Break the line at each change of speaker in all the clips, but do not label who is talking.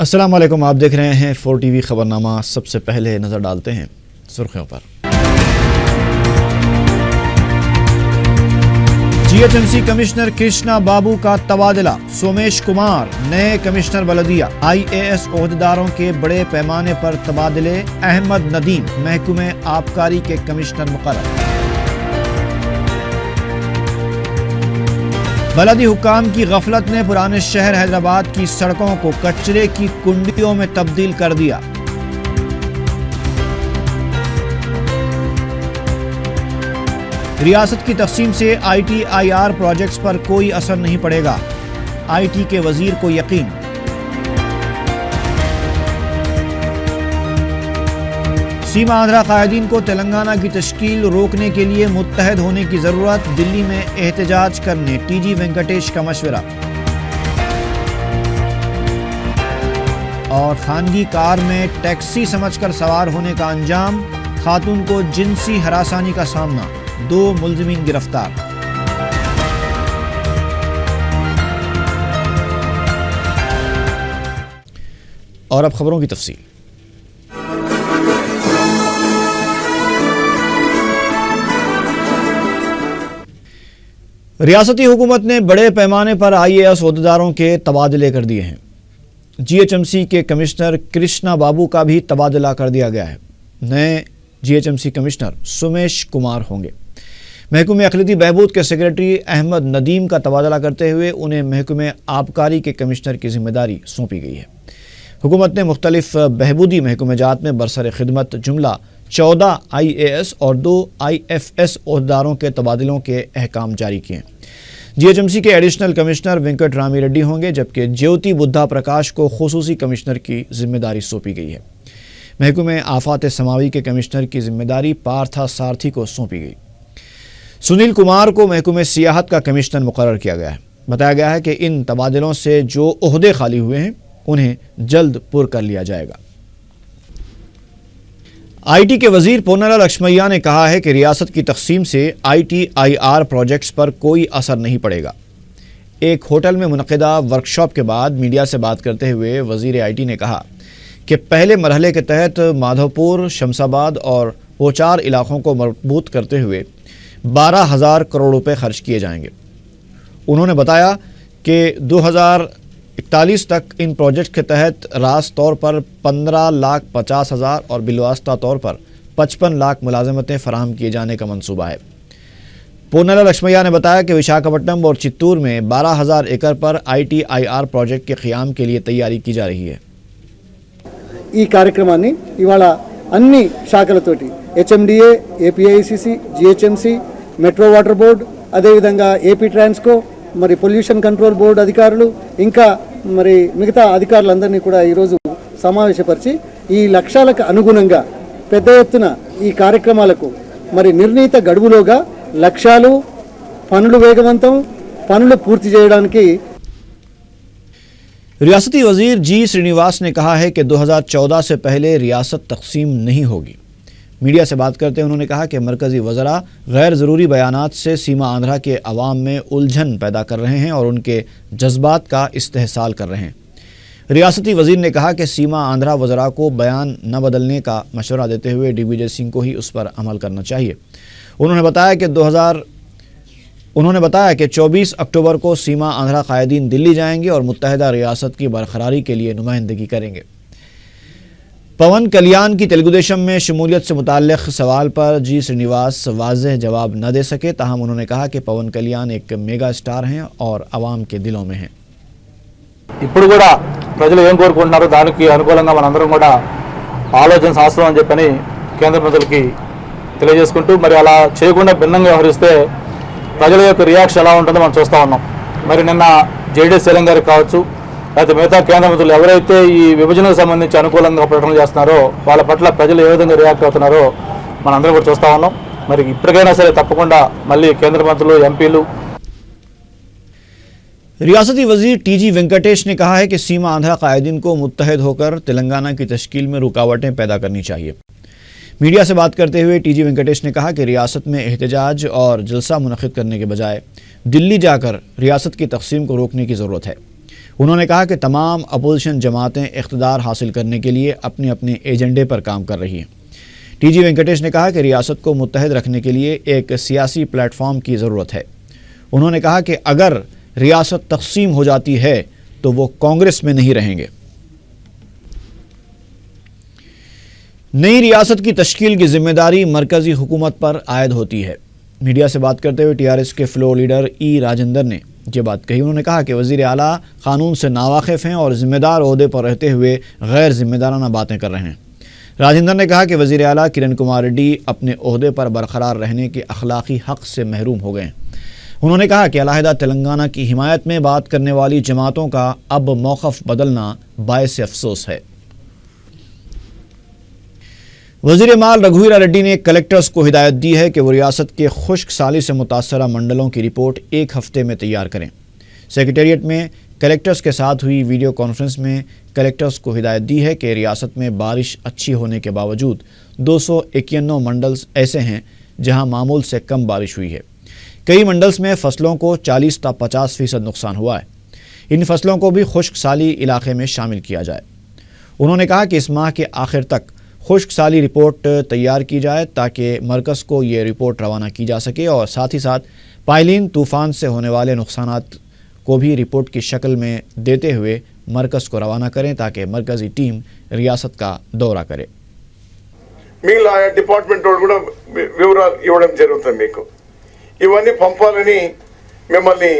अस्सलाम वालेकुम, आप देख रहे हैं 4 TV खबरनामा। सबसे पहले नजर डालते हैं सुर्खियों पर। जीएचएमसी कमिश्नर कृष्णा बाबू का तबादला, सोमेश कुमार नए कमिश्नर बलदिया। आईएएस ओहदेदारों के बड़े पैमाने पर तबादले, अहमद नदीम महकमे आबकारी के कमिश्नर मुकर्रर। बलदी हुक्काम की गफलत ने पुराने शहर हैदराबाद की सड़कों को कचरे की कुंडियों में तब्दील कर दिया। रियासत की तकसीम से ITIR प्रोजेक्ट्स पर कोई असर नहीं पड़ेगा, IT के वजीर को यकीन। सीमा आंध्रा कायदीन को तेलंगाना की तश्कील रोकने के लिए मुत्तहद होने की जरूरत, दिल्ली में एहतजाज करने TG वेंकटेश का मशवरा। और खानगी कार में टैक्सी समझकर सवार होने का अंजाम, खातून को जिनसी हरासानी का सामना, 2 मुल्जिमीन गिरफ्तार। और अब खबरों की तफसील। रियासती हुकूमत ने बड़े पैमाने पर IAS ओहदेदारों के तबादले कर दिए हैं। GHMC के कमिश्नर कृष्णा बाबू का भी तबादला कर दिया गया है। नए GHMC कमिश्नर सोमेश कुमार होंगे। महकमे अक़लियती बहबूद के सेक्रेटरी अहमद नदीम का तबादला करते हुए उन्हें महकमे आबकारी के कमिश्नर की जिम्मेदारी सौंपी गई है। हुकूमत ने मुख्तलिफ बहबूदी महकमेजात में बरसर खिदमत जुमला 14 IAS और 2 IFS ओहदेदारों के तबादलों के अहकाम जारी किए। GHMC के एडिशनल कमिश्नर वेंकट रामी रेड्डी होंगे, जबकि ज्योति बुद्धा प्रकाश को खुसूसी कमिश्नर की जिम्मेदारी सौंपी गई है। महकमे आफात समावी के कमिश्नर की जिम्मेदारी पार्था सारथी को सौंपी गई। सुनील कुमार को महकमे सियाहत का कमिश्नर मुकर्रर किया गया है। बताया गया है कि इन तबादलों से जो ओहदे खाली हुए हैं उन्हें जल्द पुर कर लिया जाएगा। IT के वजीर पोन्नाला लक्ष्मैया ने कहा है कि रियासत की तकसीम से ITIR प्रोजेक्ट्स पर कोई असर नहीं पड़ेगा। एक होटल में मुनक़िदा वर्कशॉप के बाद मीडिया से बात करते हुए वजीर IT ने कहा कि पहले मरहले के तहत माधोपुर, शमशाबाद और पोचार इलाकों को मजबूत करते हुए 12,000 करोड़ रुपए खर्च किए जाएंगे। उन्होंने बताया कि 2041 तक इन प्रोजेक्ट के तहत रास तौर पर 15,50,000 और बिलवास्ता तौर पर 55 लाख मुलाजमतें फराहम किए जाने का मंसूबा है। पोन्नाला लक्ष्मैया ने बताया कि विशाखापट्टनम और चित्तूर में 12,000 एकड़ पर ITIR ప్రాజెక్ట్ के क़याम के लिए तैयारी की जा रही है।
ఈ కార్యక్రమాన్ని ఇవాళ అన్ని శాఖలతోటి HMDA, APICC, GHMC, metro water board, అదేవిధంగా AP ట్రాన్స్కో, మరి పొల్యూషన్ కంట్రోల్ బోర్డు అధికారులు, ఇంకా మరి మిగతా అధికారులందరినీ కూడా ఈరోజు సమావేశపరిచి ఈ లక్ష్యాలకు అనుగుణంగా పెద్ద ఎత్తున ఈ కార్యక్రమాలకు మరి నిర్ణీత గడువులోగా లక్ష్యాలు, పనులు వేగవంతం, పనులు పూర్తి చేయడానికి।
रियासती वजीर G श्रीनिवास ने कहा है कि 2014 से पहले रियासत तकसीम नहीं होगी। मीडिया से बात करते उन्होंने कहा कि मरकजी वज़रा गैर ज़रूरी बयानात से सीमा आंध्रा के अवाम में उलझन पैदा कर रहे हैं और उनके जज्बात का इस्तेहसाल कर रहे हैं। रियासती वज़ीर ने कहा कि सीमा आंध्रा वज़रा को बयान न बदलने का मशवरा देते हुए दिग्विजय सिंह को ही उस पर अमल करना चाहिए। उन्होंने बताया कि 24 अक्टूबर को सीमा आंध्रा कायदीन दिल्ली जाएंगे और मुत्तहदा रियासत की बरकरारी के लिए नुमाइंदगी करेंगे। पवन कल्याण की तेलुगुदेशम में शमूलियत से मुताल्लिक़ सवाल पर G श्रीनिवास वाज़ेह जवाब न दे सके, ताहम उन्होंने कहा कि पवन कल्याण एक मेगा स्टार हैं और आवाम के दिलों में हैं।
ఇప్పుడు కూడా ప్రజలు ఏం కోరుకుంటున్నారో దానికి అనుకూలంగా మనందరం కూడా ఆలోచన శాస్త్రం అని చెప్పని కేంద్ర మంత్రులకి తెలియజేసుకుంటూ మరి అలా చేయకుండా భిన్నంగా వ్యవహరిస్తే ప్రజల యొక్క రియాక్షన్ ఎలా ఉంటుందో మనం చూస్తూ ఉన్నాం। మరి నిన్న JDS శైలం గారికి కావచ్చు, లేకపోతే మిగతా కేంద్ర మంత్రులు ఎవరైతే ఈ విభజనకు సంబంధించి అనుకూలంగా ప్రకటనలు చేస్తున్నారో వాళ్ళ పట్ల ప్రజలు ఏ విధంగా రియాక్ట్ అవుతున్నారో మనందరం కూడా చూస్తూ ఉన్నాం। మరి ఇప్పటికైనా సరే తప్పకుండా మళ్ళీ కేంద్ర మంత్రులు, ఎంపీలు।
रियासती वजीर TG वेंकटेश ने कहा है कि सीमा आंध्रा कायदीन को मुत्तहद होकर तेलंगाना की तश्कील में रुकावटें पैदा करनी चाहिए। मीडिया से बात करते हुए TG वेंकटेश ने कहा कि रियासत में एहतजाज और जलसा मुनक़िद करने के बजाय दिल्ली जाकर रियासत की तकसीम को रोकने की ज़रूरत है। उन्होंने कहा कि तमाम अपोजिशन जमातें इख्तिदार हासिल करने के लिए अपने अपने एजेंडे पर काम कर रही हैं। टीजी वेंकटेश ने कहा कि रियासत को मुत्तहद रखने के लिए एक सियासी प्लेटफॉर्म की ज़रूरत है। उन्होंने कहा कि अगर रियासत तक़सीम हो जाती है तो वो कांग्रेस में नहीं रहेंगे। नई रियासत की तश्कील की जिम्मेदारी मरकजी हुकूमत पर आयद होती है। मीडिया से बात करते हुए टीआरएस के फ्लोर लीडर ई राजेंद्र ने ये बात कही। उन्होंने कहा कि वज़ीर आला कानून से नावाकिफ़ हैं और ज़िम्मेदार ओहदे पर रहते हुए गैर ज़िम्मेदाराना बातें कर रहे हैं। राजेंद्र ने कहा कि वज़ीर आला किरण कुमार रेड्डी अपने ओहदे पर बरकरार रहने के अखलाकी हक़ से महरूम हो गए। उन्होंने कहा कि अलहदा तेलंगाना की हिमायत में बात करने वाली जमातों का अब मौक़िफ़ बदलना बायस अफसोस है। वज़ीर माल रघुवीरा रेड्डी ने कलेक्टर्स को हिदायत दी है कि वो रियासत के खुश्क साली से मुतासरा मंडलों की रिपोर्ट 1 हफ्ते में तैयार करें। सेक्रेटेरिएट में कलेक्टर्स के साथ हुई वीडियो कॉन्फ्रेंस में कलेक्टर्स को हिदायत दी है कि रियासत में बारिश अच्छी होने के बावजूद 291 मंडल्स ऐसे हैं जहां मामूल से कम बारिश हुई है। कई मंडल्स में फसलों को 40 से 50% नुकसान हुआ है। इन फसलों को भी खुश्क साली इलाके में शामिल किया जाए। उन्होंने कहा कि इस माह के आखिर तक खुश्क साली रिपोर्ट तैयार की जाए ताकि मरकज़ को ये रिपोर्ट रवाना की जा सके और साथ ही साथ पायलीन तूफ़ान से होने वाले नुकसानात को भी रिपोर्ट की शक्ल में देते हुए मरकज़ को रवाना करें ताकि मरकज़ी टीम रियासत का दौरा करे।
మిగిలిన ఆయా డిపార్ట్మెంట్ వాళ్ళు కూడా వివరాలు ఇవ్వడం జరుగుతుంది। మీకు ఇవన్నీ పంపాలని మిమ్మల్ని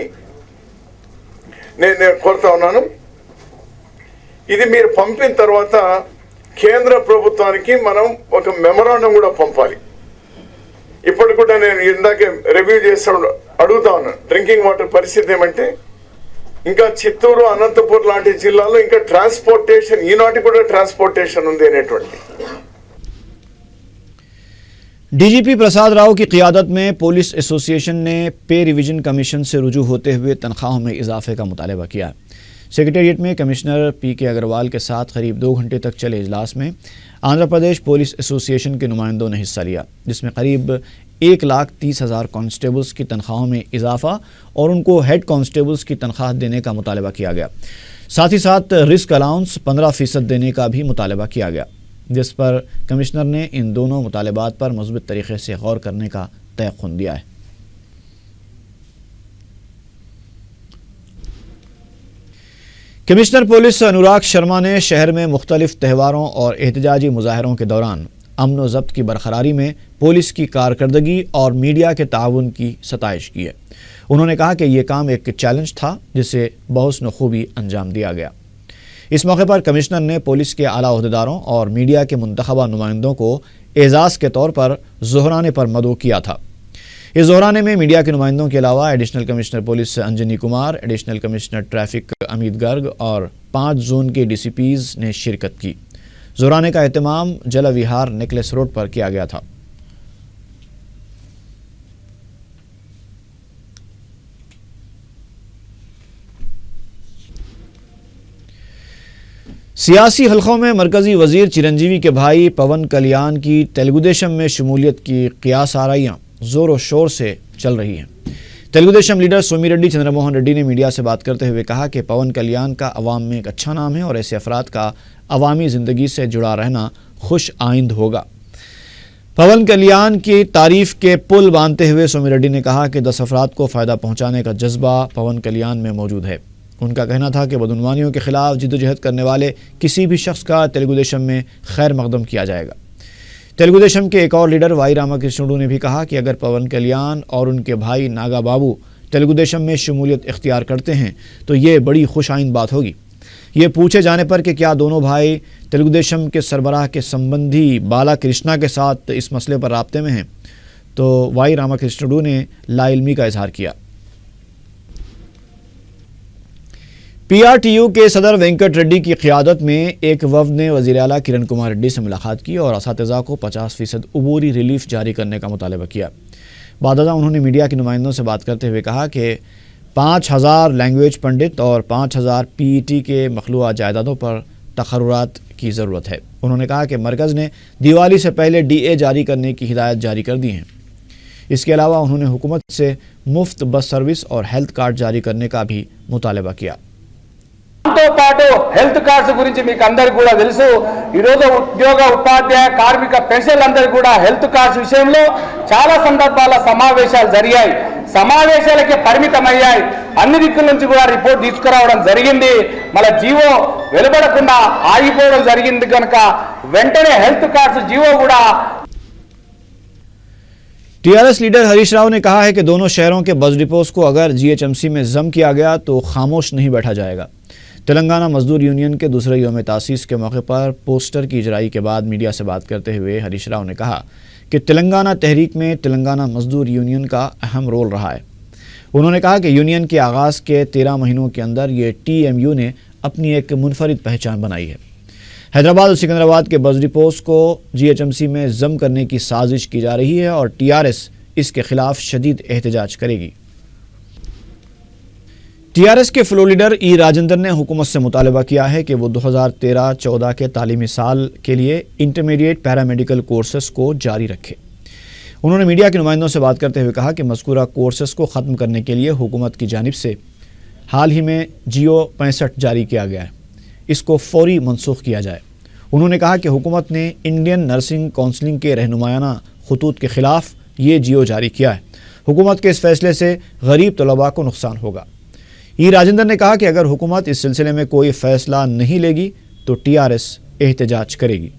నేను కోరుతా ఉన్నాను। ఇది మీరు పంపిన తర్వాత కేంద్ర ప్రభుత్వానికి మనం ఒక మెమరాండం కూడా పంపాలి। ఇప్పటికి కూడా నేను ఇందాకే రివ్యూ చేస్తాను అడుగుతా ఉన్నాను డ్రింకింగ్ వాటర్ పరిస్థితి ఏమంటే ఇంకా చిత్తూరు అనంతపూర్ లాంటి జిల్లాల్లో ఇంకా ట్రాన్స్పోర్టేషన్ ఈనాటి కూడా ట్రాన్స్పోర్టేషన్ ఉంది అనేటువంటి।
डीजीपी प्रसाद राव की क़ियादत में पुलिस एसोसिएशन ने पे रिवीजन कमीशन से रुजू होते हुए तनख्वाहों में इजाफे का मुतालबा किया। सेक्रेटेरिएट में कमिश्नर पीके अग्रवाल के साथ करीब 2 घंटे तक चले इजलास में आंध्र प्रदेश पुलिस एसोसिएशन के नुमाइंदों ने हिस्सा लिया, जिसमें करीब 1,30,000 कांस्टेबल्स की तनख्वाहों में इजाफा और उनको हेड कांस्टेबल्स की तनख्वाह देने का मुतालबा किया गया। साथ ही साथ रिस्क अलाउंस 15% देने का भी मुतालबा किया गया, जिस पर कमिश्नर ने इन दोनों मुतालबात पर मुस्बित तरीके से गौर करने का तयक़ुन दिया है। कमिश्नर पुलिस अनुराग शर्मा ने शहर में मुख्तलिफ त्योहारों और एहतजाजी मुजाहरों के दौरान अमन व ज़ब्त की बरकरारी में पुलिस की कारकर्दगी और मीडिया के ताउन की सताइश की है। उन्होंने कहा कि यह काम एक चैलेंज था जिसे बहुस्न खूबी अंजाम दिया गया। इस मौके पर कमिश्नर ने पुलिस के आला ओहदेदारों और मीडिया के मुंतखबा नुमाइंदों को एजाज़ के तौर पर ज़ोहराने पर मदऊ किया था। इस ज़ोहराने में मीडिया के नुमाइंदों के अलावा additional commissioner police Anjani Kumar, additional commissioner traffic Amit Garg और 5 जोन के DCPs ने शिरकत की। ज़ोहराने का एहतमाम जल विहार नेकलेस रोड पर किया गया था। सियासी हलकों में मरकज़ी वज़ीर चिरंजीवी के भाई पवन कल्याण की तेलुगुदेशम में शमूलियत की क़ियास आराइयाँ ज़ोर व शोर से चल रही हैं। तेलुगुदेशम लीडर सोमिरेड्डी चंद्रमोहन रेड्डी ने मीडिया से बात करते हुए कहा कि पवन कल्याण का अवाम में एक अच्छा नाम है और ऐसे अफराद का अवामी ज़िंदगी से जुड़ा रहना खुश आइंद होगा। पवन कल्याण की तारीफ़ के पुल बांधते हुए सोमिरेड्डी ने कहा कि 10 अफराद को फ़ायदा पहुँचाने का जज्बा पवन कल्याण में मौजूद है। उनका कहना था कि बदउनवानियों के खिलाफ जिद्दोजहद करने वाले किसी भी शख्स का तेलुगुदेशम में खैर मकदम किया जाएगा। तेलुगुदेशम के एक और लीडर वाई रामाकृष्णुडू ने भी कहा कि अगर पवन कल्याण और उनके भाई नागा बाबू तेलुगुदेशम में शमूलियत इख्तियार करते हैं तो ये बड़ी खुश आइंद बात होगी। ये पूछे जाने पर कि क्या दोनों भाई तेलुगुदेशम के सरबराह के संबंधी बाला कृष्णा के साथ इस मसले पर राब्ते में हैं, तो वाई रामाकृष्णुडू ने लाइल्मी का इजहार किया। PRTU के सदर वेंकट रेड्डी की क़ियादत में एक वफ़द ने वज़ीर आला किरण कुमार रेड्डी से मुलाकात की और असातिज़ा को 50% अबूरी रिलीफ जारी करने का मुतालबा किया। बादजा उन्होंने मीडिया के नुमाइंदों से बात करते हुए कहा कि 5,000 लैंग्वेज पंडित और 5,000 PET के मखलूआ जायदादों पर तक़र्रुरात की ज़रूरत है। उन्होंने कहा कि मरकज़ ने दिवाली से पहले DA जारी करने की हिदायत जारी कर दी हैं। इसके अलावा उन्होंने हुकूमत से मुफ्त बस सर्विस और हेल्थ कार्ड जारी करने का भी मुतालबा किया।
దాంతో పాటు హెల్త్ కార్డ్స్ గురించి మీకు అందరికీ కూడా తెలుసు. ఈరోజు ఉద్యోగ ఉపాధ్యాయ కార్మిక పెన్షన్లందరికీ కూడా హెల్త్ కార్డ్స్ విషయంలో చాలా సందర్భాల సమావేశాలు జరిగాయి. సమావేశాలకే పరిమితమయ్యాయి. అన్ని దిక్కుల నుంచి కూడా రిపోర్ట్ తీసుకురావడం జరిగింది. మళ్ళీ జీవో వెలువడకుండా ఆగిపోవడం జరిగింది కనుక వెంటనే హెల్త్ కార్డ్స్ జీవో కూడా.
टीआरएस लीडर हरीश राव ने कहा है कि दोनों शहरों के बस डिपोज को अगर जीएचएमसी में जम किया गया तो खामोश नहीं बैठा जाएगा। तेलंगाना मजदूर यूनियन के दूसरे यौम तासीस के मौके पर पोस्टर की इजराई के बाद मीडिया से बात करते हुए हरीश राव ने कहा कि तेलंगाना तहरीक में तेलंगाना मजदूर यूनियन का अहम रोल रहा है। उन्होंने कहा कि यूनियन के आगाज़ के 13 महीनों के अंदर ये टीएमयू ने अपनी एक मुनफरिद पहचान बनाई है। हैदराबाद और सिकंदराबाद के बस डिपोज को जीएचएमसी में जम करने की साजिश की जा रही है और टीआरएस इसके खिलाफ शदीद एहतजाज करेगी। टीआरएस के फ्लोर लीडर ई राजेंद्र ने हुकूमत से मुतालबा किया है कि वो 2013-14 के तालीमी साल के लिए इंटरमीडिएट पैरामेडिकल कोर्सेस को जारी रखे। उन्होंने मीडिया के नुमाइंदों से बात करते हुए कहा कि मज़कूरा कोर्सेस को ख़त्म करने के लिए हुकूमत की जानिब से हाल ही में GO 65 जारी किया गया है, इसको फौरी मनसूख किया जाए। उन्होंने कहा कि हुकूमत ने इंडियन नर्सिंग काउंसिलिंग के रहनुमायाना खतूत के ख़िलाफ़ ये GO जारी किया है। हुकूमत के इस फैसले से गरीब तलबा को नुकसान होगा। ई राजेंद्र ने कहा कि अगर हुकूमत इस सिलसिले में कोई फ़ैसला नहीं लेगी तो टीआरएस एहतजाज करेगी।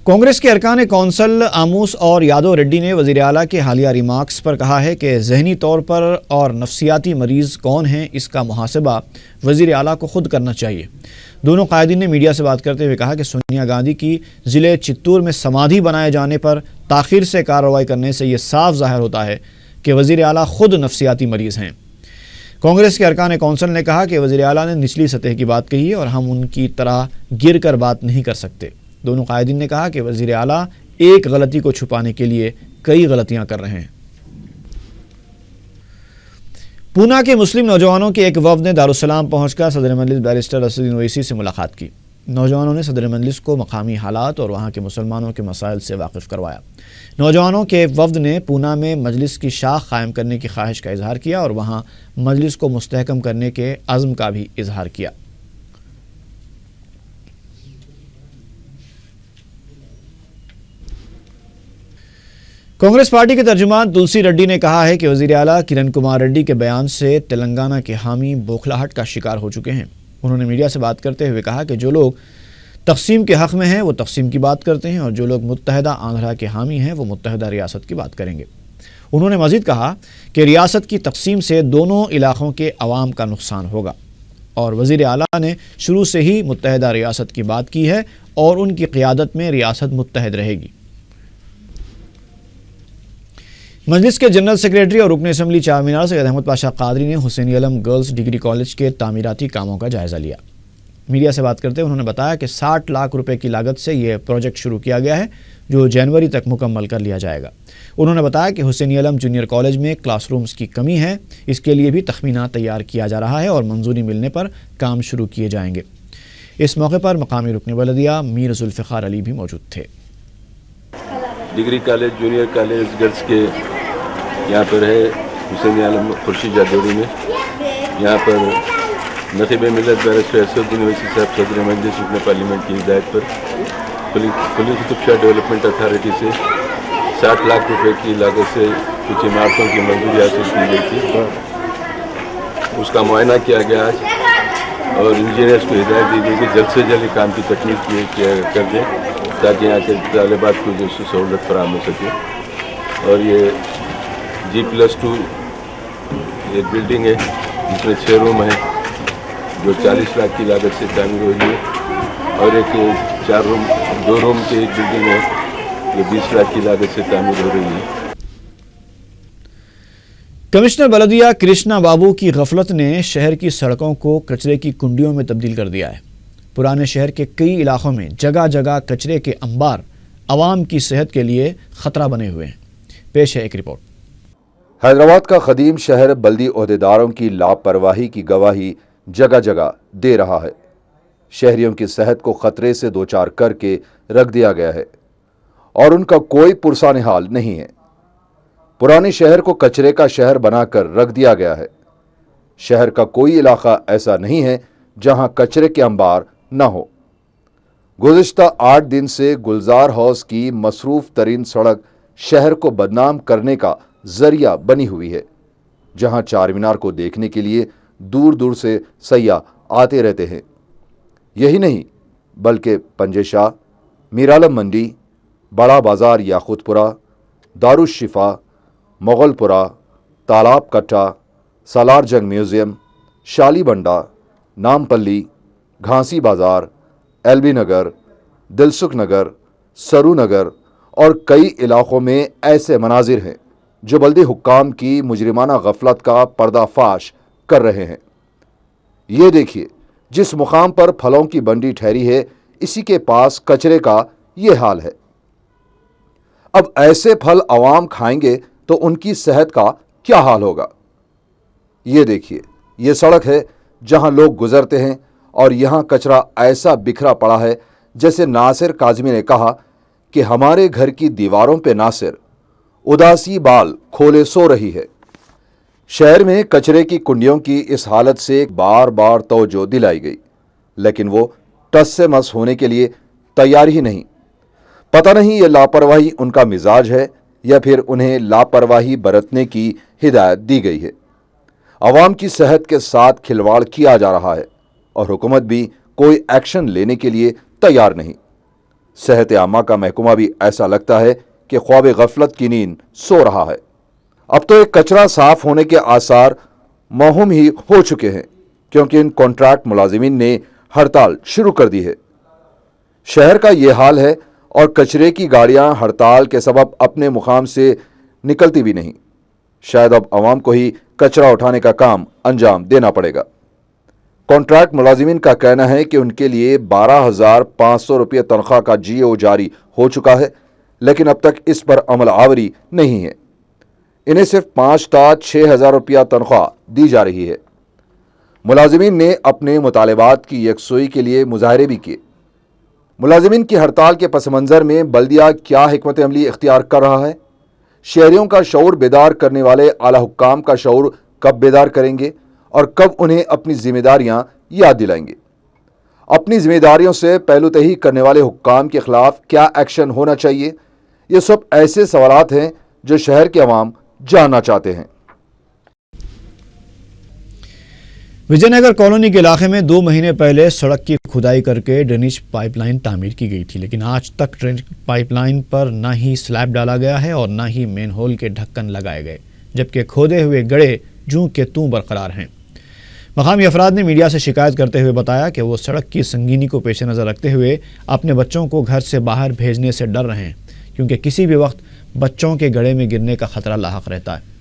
कांग्रेस के अरकान कौंसल आमूस और यादव रेड्डी ने वज़ीर आला के हालिया रिमार्क्स पर कहा है कि जहनी तौर पर और नफ्सियाती मरीज़ कौन हैं इसका मुहासबा वज़ीर आला को ख़ुद करना चाहिए। दोनों कायदीन ने मीडिया से बात करते हुए कहा कि सोनिया गांधी की ज़िले चित्तूर में समाधि बनाए जाने पर ताख़ीर से कार्रवाई करने से ये साफ ज़ाहिर होता है कि वज़ीर आला ख़ुद नफ्सियाती मरीज़ हैं। कांग्रेस के अरकान कौंसल ने कहा कि वज़ीर आला ने निचली सतह की बात कही है और हम उनकी तरह गिर कर बात नहीं कर सकते। दोनों कायदीन ने कहा कि वज़ीर आला एक गलती को छुपाने के लिए कई गलतियां कर रहे हैं। पूना के मुस्लिम नौजवानों के एक वफ़द ने दारुस्सलाम पहुंचकर सदर मजलिस बैरिस्टर असदुद्दीन ओवैसी से मुलाकात की। नौजवानों ने सदर मजलिस को मकामी हालात और वहाँ के मुसलमानों के मसाइल से वाकिफ़ करवाया। नौजवानों के वफ़द ने पूना में मजलिस की शाख कायम करने की ख्वाहिश का इजहार किया और वहाँ मजलिस को मुस्तहकम करने के अज़्म का भी इजहार किया। कांग्रेस पार्टी के तर्जुमान तुलसी रेड्डी ने कहा है कि वज़ीर आला किरण कुमार रेड्डी के बयान से तेलंगाना के हामी बौखलाहट का शिकार हो चुके हैं। उन्होंने मीडिया से बात करते हुए कहा कि जो लोग तक़सीम के हक़ में हैं वो तक़सीम की बात करते हैं और जो लोग मुत्तहदा आंध्रा के हामी हैं वो मुत्तहदा रियासत की बात करेंगे। उन्होंने मज़ीद कहा कि रियासत की तक़सीम से दोनों इलाक़ों के अवाम का नुकसान होगा और वज़ीर आला ने शुरू से ही मुत्तहदा रियासत की बात की है और उनकी क़ियादत में रियासत मुत्तहद रहेगी। मजलिस के जनरल सेक्रेटरी और रुकन असम्बली चार मीनार सैयद अहमद पाशा कादरी ने हुसैन आलम गर्ल्स डिग्री कॉलेज के तामीराती कामों का जायज़ा लिया। मीडिया से बात करते हुए उन्होंने बताया कि 60 लाख रुपए की लागत से यह प्रोजेक्ट शुरू किया गया है जो जनवरी तक मुकम्मल कर लिया जाएगा। उन्होंने बताया कि हुसैन आलम जूनियर कॉलेज में क्लासरूम्स की कमी है, इसके लिए भी तखमीना तैयार किया जा रहा है और मंजूरी मिलने पर काम शुरू किए जाएंगे। इस मौके पर मकामी रुकन बलदिया मीर जुल्फ़िकार अली भी मौजूद थे।
Degree college junior college girls के यहाँ पर है हुसैन आलम खुर्शीद जादौरी में। यहाँ पर नक़ीब मिल्लत बैरिस्टर असदुद्दीन ओवैसी साहब सदर मजलिस रुकन पार्लियामेंट की हिदायत पर कुली कुतुब शाह डेवलपमेंट अथॉरिटी से 60 लाख रुपए की लागत से कुछ इमारतों की मंजूरी हासिल की गई थी। उसका मुआयना किया गया आज और इंजीनियर्स को हिदायत दी गई कि जल्द से जल्द काम की तकमील कर दें ताकि यहाँ के तालिबात को जो सहूलत फराहम हो सके। और ये G+2 एक बिल्डिंग है जिसमें 6 रूम है जो 40 लाख की लागत से तामीर हो रही है और एक 2 रूम की एक बिल्डिंग है जो 20 लाख की लागत से तामीर हो रही है।
कमिश्नर बलदिया कृष्णा बाबू की गफलत ने शहर की सड़कों को कचरे की कुंडियों में तब्दील कर दिया है। पुराने शहर के कई इलाकों में जगह जगह कचरे के अंबार आवाम की सेहत के लिए खतरा बने हुए हैं। पेश है एक रिपोर्ट।
हैदराबाद का क़दीम शहर बल्दी ओहदेदारों की लापरवाही की गवाही जगह जगह दे रहा है। शहरियों की सेहत को ख़तरे से दो चार करके रख दिया गया है और उनका कोई पुरसाने हाल नहीं है। पुराने शहर को कचरे का शहर बनाकर रख दिया गया है। शहर का कोई इलाका ऐसा नहीं है जहां कचरे के अंबार न हो। गुज़िश्ता 8 दिन से गुलजार हाउस की मसरूफ़ तरीन सड़क शहर को बदनाम करने का जरिया बनी हुई है, जहां चार मीनार को देखने के लिए दूर दूर से सयाह आते रहते हैं। यही नहीं बल्कि पंजेशाह, मीरालम मंडी, बड़ा बाज़ार याकूतपुरा, दारुश्शिफा, मुगलपुरा, तालाब कट्टा, सालार जंग म्यूज़ियम, शालीबंडा, नामपल्ली, घांसी बाज़ार, एलबी नगर, दिलसुख नगर, सरू नगर और कई इलाकों में ऐसे मनाजिर हैं जो बल्दी हुक्काम की मुजरिमाना गफलत का पर्दाफाश कर रहे हैं। ये देखिए, जिस मुकाम पर फलों की बंडी ठहरी है, इसी के पास कचरे का ये हाल है। अब ऐसे फल अवाम खाएंगे तो उनकी सेहत का क्या हाल होगा। ये देखिए, ये सड़क है जहां लोग गुजरते हैं और यहां कचरा ऐसा बिखरा पड़ा है जैसे नासिर काज़मी ने कहा कि हमारे घर की दीवारों पे नासिर उदासी बाल खोले सो रही है। शहर में कचरे की कुंडियों की इस हालत से बार बार तवज्जो दिलाई गई, लेकिन वो टस से मस होने के लिए तैयार ही नहीं। पता नहीं ये लापरवाही उनका मिजाज है या फिर उन्हें लापरवाही बरतने की हिदायत दी गई है। अवाम की सेहत के साथ खिलवाड़ किया जा रहा है और हुकूमत भी कोई एक्शन लेने के लिए तैयार नहीं। सेहत आमा का महकमा भी ऐसा लगता है कि ख्वाब गफलत की नींद सो रहा है। अब तो एक कचरा साफ होने के आसार मौहूम ही हो चुके हैं, क्योंकि इन कॉन्ट्रैक्ट मुलाजिमीन ने हड़ताल शुरू कर दी है। शहर का ये हाल है और कचरे की गाड़ियां हड़ताल के सबब अपने मुकाम से निकलती भी नहीं। शायद अब आवाम को ही कचरा उठाने का काम अंजाम देना पड़ेगा। कॉन्ट्रैक्ट मुलाजिमीन का कहना है कि उनके लिए 12,500 रुपये तनख्वाह का GO जारी हो चुका है, लेकिन अब तक इस पर अमल आवरी नहीं है। इन्हें सिर्फ 5 ता 6,000 रुपया तनख्वाह दी जा रही है। मुलाजिमीन ने अपने मुतालबात की यकसोई के लिए मुजाहरे भी किए। मुलाजिमीन की हड़ताल के पस मंज़र में बल्दिया क्या हिकमत अमली इख्तियार कर रहा है? शहरियों का शऊर बेदार करने वाले आला हुक्काम का शऊर कब बेदार करेंगे और कब उन्हें अपनी जिम्मेदारियां याद दिलाएंगे? अपनी जिम्मेदारियों से पहलूतही करने वाले हुक्काम के खिलाफ क्या एक्शन होना चाहिए? ये सब ऐसे सवालात हैं जो शहर के अवाम जानना चाहते हैं।
विजयनगर कॉलोनी के इलाके में 2 महीने पहले सड़क की खुदाई करके ड्रेनेज पाइपलाइन तामीर की गई थी, लेकिन आज तक ड्रेनेज पाइपलाइन पर न ही स्लैब डाला गया है और न ही मेन होल के ढक्कन लगाए गए, जबकि खोदे हुए गड़े जूं के तूं बरकरार हैं। मकामी अफराद ने मीडिया से शिकायत करते हुए बताया कि वो सड़क की संगीनी को पेश नज़र रखते हुए अपने बच्चों को घर से बाहर भेजने से डर रहे हैं, क्योंकि किसी भी वक्त बच्चों के गड़े में गिरने का खतरा लाहक रहता है।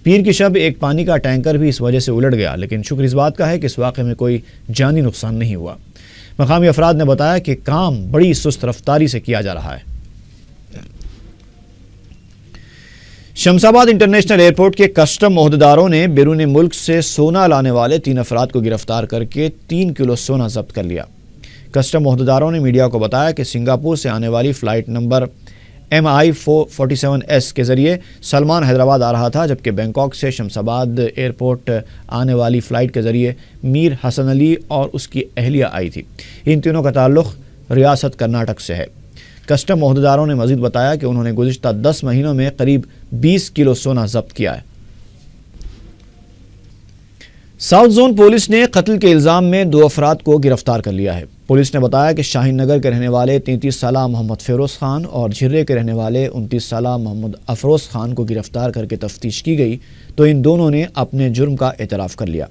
पीर की शब एक पानी का टैंकर भी इस वजह से उलट गया, लेकिन शुक्र इस बात का है कि इस वाक़े में कोई जानी नुकसान नहीं हुआ। मकामी अफराद ने बताया कि काम बड़ी सुस्त रफ्तारी से किया जा रहा है। शमशाबाद इंटरनेशनल एयरपोर्ट के कस्टम ओहदेदारों ने बैरून मुल्क से सोना लाने वाले 3 अफराद को गिरफ्तार करके 3 किलो सोना जब्त कर लिया। कस्टम ओहदेदारों ने मीडिया को बताया कि सिंगापुर से आने वाली फ़्लाइट नंबर MI-47S के ज़रिए सलमान हैदराबाद आ रहा था, जबकि बैंकॉक से शमशाबाद एयरपोर्ट आने वाली फ़्लाइट के ज़रिए मीर हसन अली और उसकी अहलिया आई थी। इन तीनों का ताल्लुक़ रियासत कर्नाटक से है। कस्टम ओहदेदारों ने मज़ीद बताया कि उन्होंने गुज़िश्ता 10 महीनों में करीब 20 किलो सोना जब्त किया है। साउथ जोन पुलिस ने कत्ल के इल्ज़ाम में 2 अफराद को गिरफ्तार कर लिया है। पुलिस ने बताया कि शाहीन नगर के रहने वाले 33 साला मोहम्मद फ़िरोज़ खान और झिर्रे के रहने वाले 29 साला मोहम्मद अफरोज़ खान को गिरफ्तार करके तफ्तीश की गई तो इन दोनों ने अपने जुर्म का एतराफ़ कर लिया।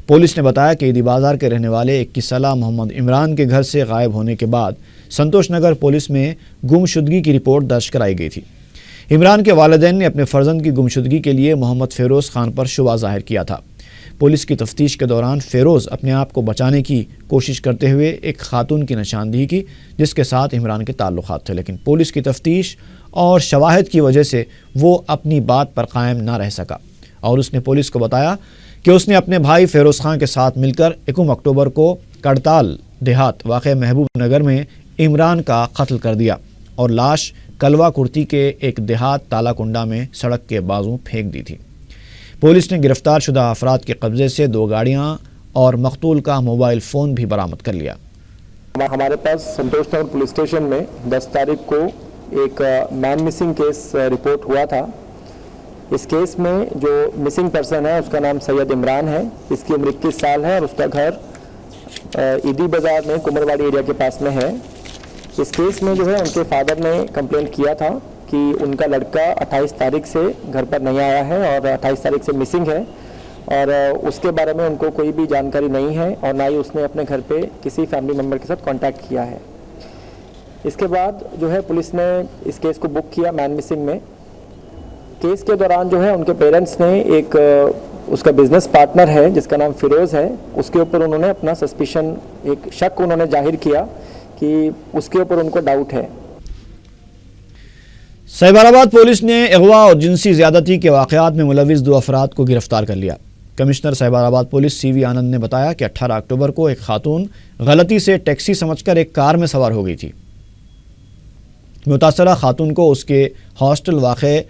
पुलिस ने बताया कि ईदी बाज़ार के रहने वाले 21 साला मोहम्मद इमरान के घर से गायब होने के बाद संतोष नगर पुलिस में गुमशुदगी की रिपोर्ट दर्ज कराई गई थी। इमरान के वालिदैन ने अपने फ़र्जंद की गुमशुदगी के लिए मोहम्मद फ़िरोज़ खान पर शुबा ज़ाहिर किया था। पुलिस की तफ्तीश के दौरान फ़िरोज़ अपने आप को बचाने की कोशिश करते हुए एक खातून की निशानदेही की जिसके साथ इमरान के ताल्लुकात थे, लेकिन पुलिस की तफ्तीश और शवाहिद की वजह से वो अपनी बात पर कायम ना रह सका और उसने पुलिस को बताया कि उसने अपने भाई फ़िरोज़ खान के साथ मिलकर 21 अक्टूबर को कड़ताल देहात वाक़ महबूब नगर में इमरान का कत्ल कर दिया और लाश कलवा कुर्ती के एक देहात तालाकुंडा में सड़क के बाजू फेंक दी थी। पुलिस ने गिरफ्तार शुदा अफराद के कब्जे से 2 गाड़ियां और मकतूल का मोबाइल फ़ोन भी बरामद कर लिया।
हमारे पास संतोष नगर पुलिस स्टेशन में 10 तारीख को एक मैन मिसिंग केस रिपोर्ट हुआ था। इस केस में जो मिसिंग पर्सन है उसका नाम सैयद इमरान है, इसकी उम्र 21 साल है और उसका घर ईदी बाज़ार में कुमरवाड़ी एरिया के पास में है। इस केस में जो है उनके फादर ने कंप्लेंट किया था कि उनका लड़का 28 तारीख से घर पर नहीं आया है और 28 तारीख से मिसिंग है और उसके बारे में उनको कोई भी जानकारी नहीं है और ना ही उसने अपने घर पे किसी फैमिली मेम्बर के साथ कांटेक्ट किया है। इसके बाद जो है पुलिस ने इस केस को बुक किया मैन मिसिंग में। केस के दौरान जो है उनके पेरेंट्स ने एक उसका बिजनेस पार्टनर है जिसका नाम फिरोज़ है, उसके ऊपर उन्होंने अपना सस्पिशन, एक शक उन्होंने जाहिर किया कि उसके ऊपर उनको डाउट है।
साइबराबाद पुलिस ने अगवा और जिनसी ज़्यादती के वाक़यात में मुलविस 2 अफराद को गिरफ्तार कर लिया। कमिश्नर साइबराबाद पुलिस CV आनंद ने बताया कि 18 अक्टूबर को एक खातून गलती से टैक्सी समझकर एक कार में सवार हो गई थी। मुतासरा खातून को उसके हॉस्टल वाक़े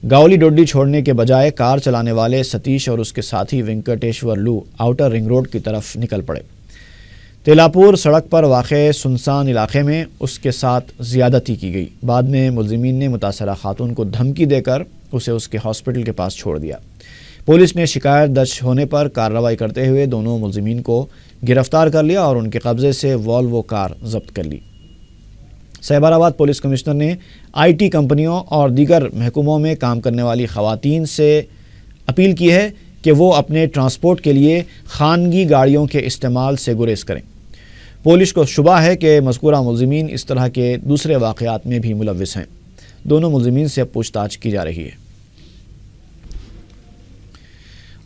गावली डोडी छोड़ने के बजाय कार चलाने वाले सतीश और उसके साथी वेंकटेश्वर लू आउटर रिंग रोड की तरफ निकल पड़े। तेलापुर सड़क पर वाक़े सुनसान इलाके में उसके साथ ज़्यादती की गई। बाद में मुलज़िमीन ने मुतासरा खातून को धमकी देकर उसे उसके हॉस्पिटल के पास छोड़ दिया। पुलिस ने शिकायत दर्ज होने पर कार्रवाई करते हुए दोनों मुलज़िमीन को गिरफ्तार कर लिया और उनके कब्ज़े से वॉल्वो कार जब्त कर ली। साइबराबाद पुलिस कमिश्नर ने IT कंपनियों और दीगर महकमों में काम करने वाली ख़वातीन से अपील की है कि वो अपने ट्रांसपोर्ट के लिए खानगी गाड़ियों के इस्तेमाल से गुरेज करें। पुलिस को शुबा है कि मज़कूरा मुलज़िमीन इस तरह के दूसरे वाक़यात में भी मुलव्विस हैं। दोनों मुलज़िमीन से पूछताछ की जा रही है।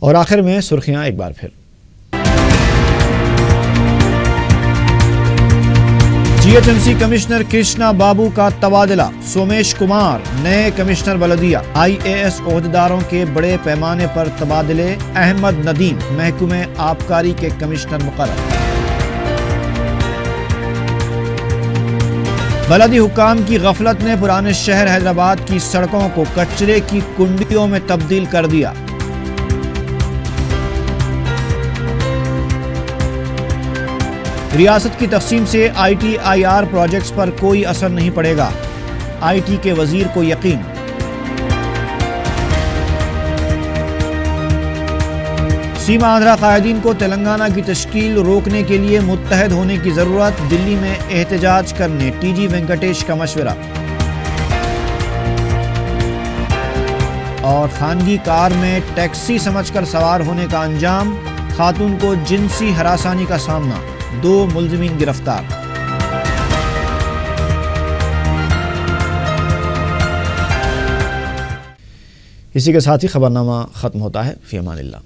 और आखिर में सुर्खियां एक बार फिर। GHMC कमिश्नर कृष्णा बाबू का तबादला, सोमेश कुमार नए कमिश्नर बलदिया। IAS ओहदेदारों के बड़े पैमाने पर तबादले, अहमद नदीम महकमे आबकारी के कमिश्नर मुकर्रर। बलदी हुक्काम की गफलत ने पुराने शहर हैदराबाद की सड़कों को कचरे की कुंडियों में तब्दील कर दिया। रियासत की तकसीम से ITIR प्रोजेक्ट्स पर कोई असर नहीं पड़ेगा, IT के वजीर को यकीन। सीमा आंध्रा कायदीन को तेलंगाना की तश्कील रोकने के लिए मुत्तहद होने की जरूरत, दिल्ली में एहतजाज करने TG वेंकटेश का मशवरा। और खानगी कार में टैक्सी समझकर सवार होने का अंजाम, खातून को जिनसी हरासानी का सामना, 2 मुलज़िमीन गिरफ्तार। इसी के साथ ही खबरनामा खत्म होता है। फी अमानिल्लाह।